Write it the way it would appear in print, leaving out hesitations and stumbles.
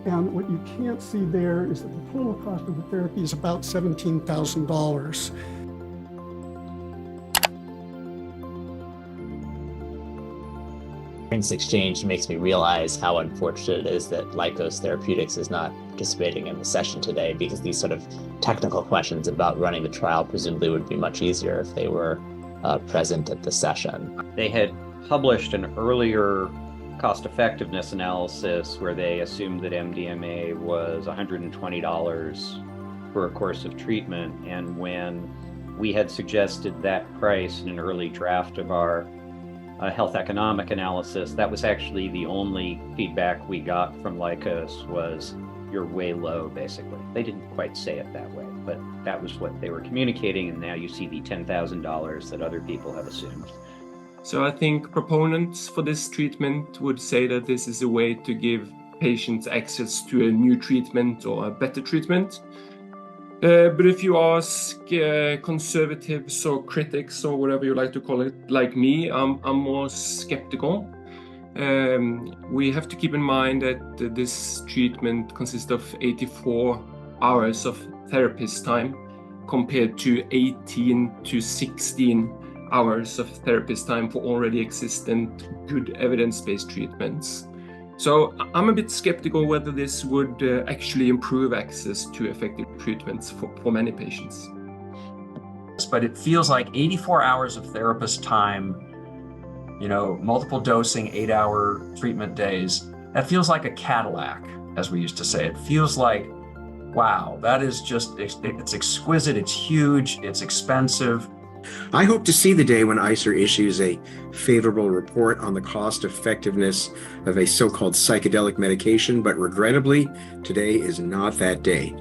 And what you can't see there is that the total cost of the therapy is about $17,000. This exchange makes me realize how unfortunate it is that Lykos Therapeutics is not participating in the session today, because these sort of technical questions about running the trial presumably would be much easier if they were present at the session. They had published an earlier cost-effectiveness analysis where they assumed that MDMA was $120 for a course of treatment. And when we had suggested that price in an early draft of our health economic analysis, that was actually the only feedback we got from Lykos was, you're way low, basically. They didn't quite say it that way, but that was what they were communicating. And now you see the $10,000 that other people have assumed. So I think proponents for this treatment would say that this is a way to give patients access to a new treatment or a better treatment. But if you ask conservatives or critics or whatever you like to call it, like me, I'm more skeptical. We have to keep in mind that this treatment consists of 84 hours of therapist time compared to 18 to 16 hours of therapist time for already existent good evidence-based treatments. So I'm a bit skeptical whether this would actually improve access to effective treatments for many patients. But it feels like 84 hours of therapist time, multiple dosing, 8-hour treatment days. That feels like a Cadillac, as we used to say. It feels like, wow, that is just, it's exquisite, it's huge, it's expensive. I hope to see the day when ICER issues a favorable report on the cost effectiveness of a so-called psychedelic medication, but regrettably, today is not that day.